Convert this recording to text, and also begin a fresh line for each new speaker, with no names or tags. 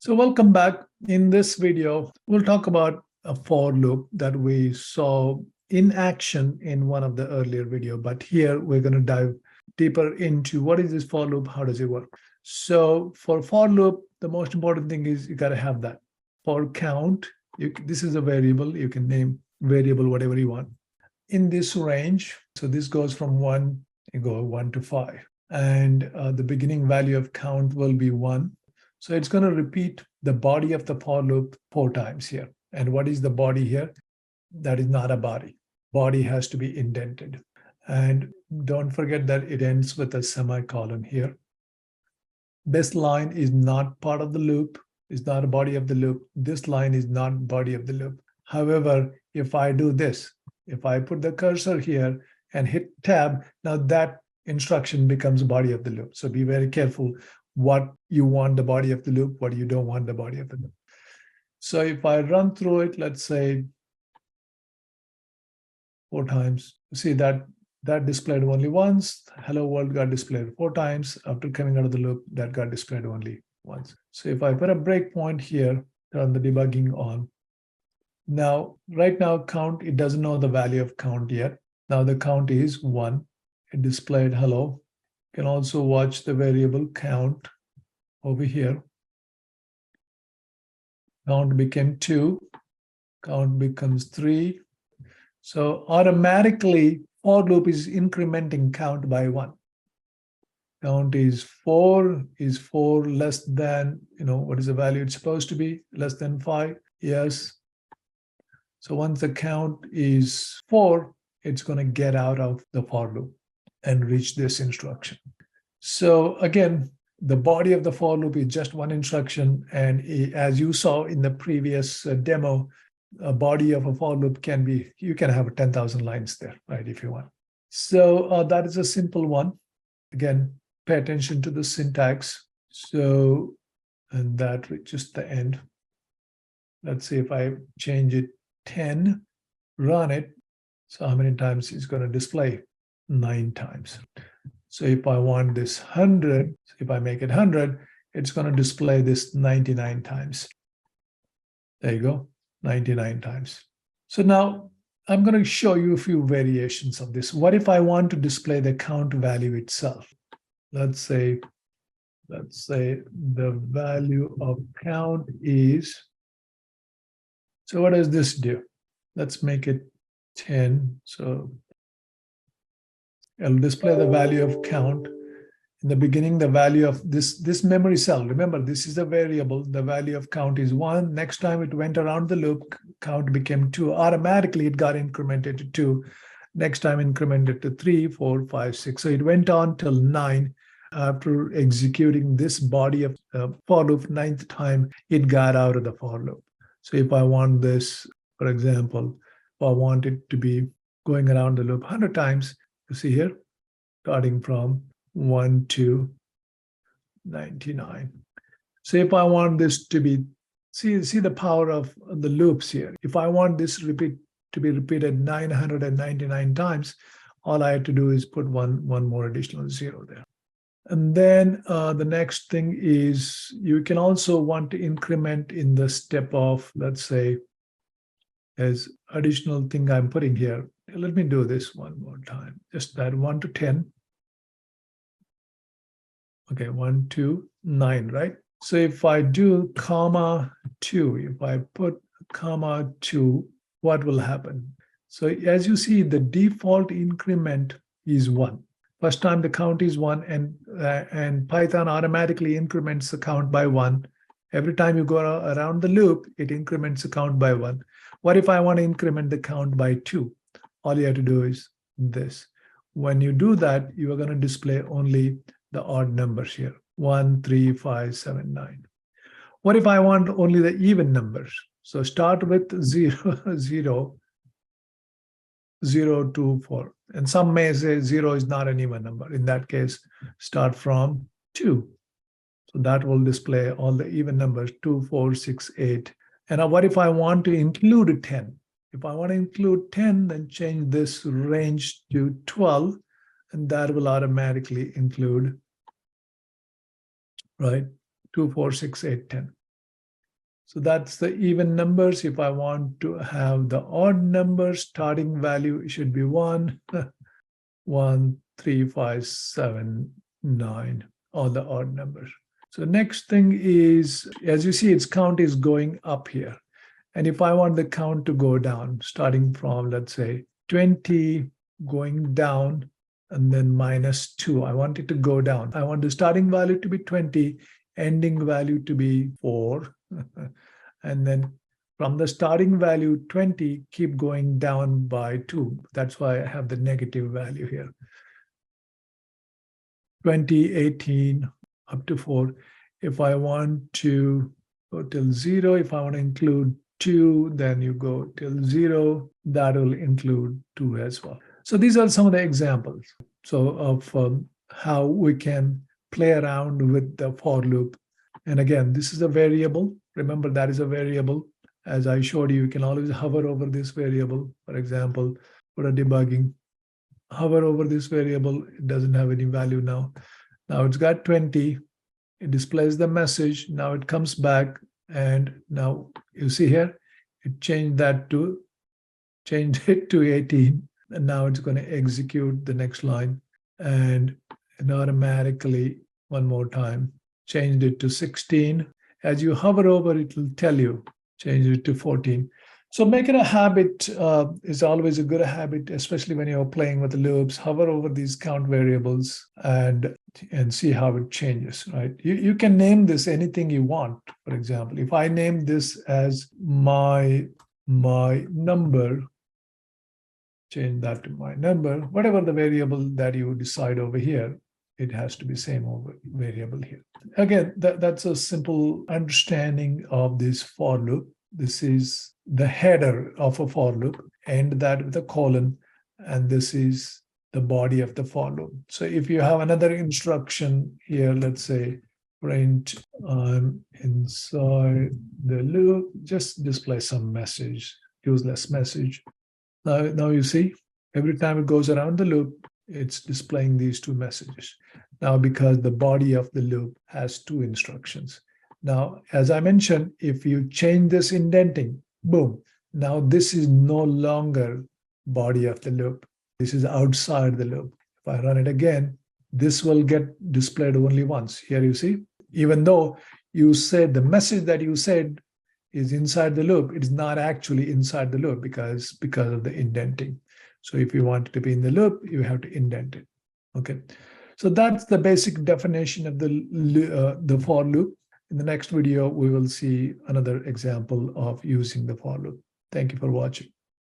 So welcome back. In this video, we'll talk about a for loop that we saw in action in one of the earlier video, but here we're going to dive deeper into what is this for loop, how does it work. So for loop, the most important thing is you got to have that. For count, this is a variable, you can name variable whatever you want. In this range, so this goes from 1, you go 1 to 5. And the beginning value of count will be 1. So it's going to repeat the body of the for loop 4 times here. And what is the body here? That is not a body. Body has to be indented. And don't forget that it ends with a semicolon here. This line is not part of the loop, is not a body of the loop. This line is not body of the loop. However, if I do this, if I put the cursor here and hit tab, now that instruction becomes body of the loop. So be very careful what you want the body of the loop, what you don't want the body of the loop. So if I run through it, let's say 4 times, see that displayed only once. Hello world got displayed 4 times. After coming out of the loop, that got displayed only once. So if I put a breakpoint here, turn the debugging on. Now, right now count, it doesn't know the value of count yet. Now the count is 1. It displayed hello. You can also watch the variable count over here. Count became 2. Count becomes 3. So automatically, for loop is incrementing count by 1. Count is 4. Is 4 less than, what is the value it's supposed to be? Less than 5? Yes. So once the count is 4, it's going to get out of the for loop and reach this instruction. So again, the body of the for loop is just one instruction. And as you saw in the previous demo, a body of a for loop can be, you can have 10,000 lines there, right, if you want. So that is a simple one. Again, pay attention to the syntax. So, and that reaches the end. Let's see if I change it 10, run it. So how many times is going to display? 9 times. So if I want this 100, if I make it 100, it's going to display this 99 times. There you go, 99 times. So now I'm going to show you a few variations of this. What if I want to display the count value itself? Let's say the value of count is, so what does this do? Let's make it 10. So I'll display the value of count. In the beginning, the value of this memory cell, remember, this is a variable. The value of count is 1. Next time it went around the loop, count became 2. Automatically, it got incremented to 2. Next time, incremented to 3, 4, 5, 6. So it went on till 9. After executing this body of for loop, 9th time, it got out of the for loop. So if I want this, for example, if I want it to be going around the loop 100 times, you see here, starting from 1 to 99. So if I want this to be, see the power of the loops here. If I want this to be repeated 999 times, all I have to do is put one more additional 0 there. And then the next thing is you can also want to increment in the step of, let's say, as additional thing I'm putting here. Let me do this one more time. Just that 1 to 10. Okay, 1 to 9, right? So if I do comma 2, if I put comma 2, what will happen? So as you see, the default increment is 1. First time the count is 1, and Python automatically increments the count by 1. Every time you go around the loop, it increments the count by 1. What if I want to increment the count by 2? All you have to do is this. When you do that, you are going to display only the odd numbers here. 1, 3, 5, 7, 9. What if I want only the even numbers? So start with 0, 0, 0, 2, 4. And some may say 0 is not an even number. In that case, start from 2. So that will display all the even numbers, 2, 4, 6, 8. And what if I want to include 10? If I want to include 10, then change this range to 12, and that will automatically include, right, 2, 4, 6, 8, 10. So that's the even numbers. If I want to have the odd numbers, starting value should be 1, 1, 3, 5, 7, 9, all the odd numbers. So next thing is, as you see, its count is going up here. And if I want the count to go down, starting from, let's say, 20, going down, and then -2, I want it to go down. I want the starting value to be 20, ending value to be 4. And then from the starting value 20, keep going down by 2. That's why I have the negative value here. 20, 18, up to 4. If I want to go till 0, if I want to include 2, then you go till 0. That will include 2 as well. So these are some of the examples of how we can play around with the for loop. And again, this is a variable. Remember, that is a variable. As I showed you, you can always hover over this variable. For example, for a debugging, hover over this variable. It doesn't have any value now. Now it's got 20. It displays the message. Now it comes back. And now you see here, it changed it to 18. And now it's going to execute the next line. And automatically, one more time, changed it to 16. As you hover over, it will tell you, change it to 14. So making a habit is always a good habit, especially when you're playing with the loops. Hover over these count variables and see how it changes, right? You can name this anything you want. For example, if I name this as my number, change that to my number, whatever the variable that you decide over here, it has to be same over variable here. Again, that's a simple understanding of this for loop. This is the header of a for loop, end that with a colon, and this is the body of the for loop. So if you have another instruction here, let's say print inside the loop, just display some message, useless message. Now you see, every time it goes around the loop, it's displaying these 2 messages. Now, because the body of the loop has 2 instructions. Now, as I mentioned, if you change this indenting, boom, now this is no longer body of the loop. This is outside the loop. If I run it again, this will get displayed only once. Here you see, even though you said the message that you said is inside the loop, it is not actually inside the loop because of the indenting. So if you want it to be in the loop, you have to indent it. Okay. So that's the basic definition of the for loop. In the next video, we will see another example of using the for loop. Thank you for watching.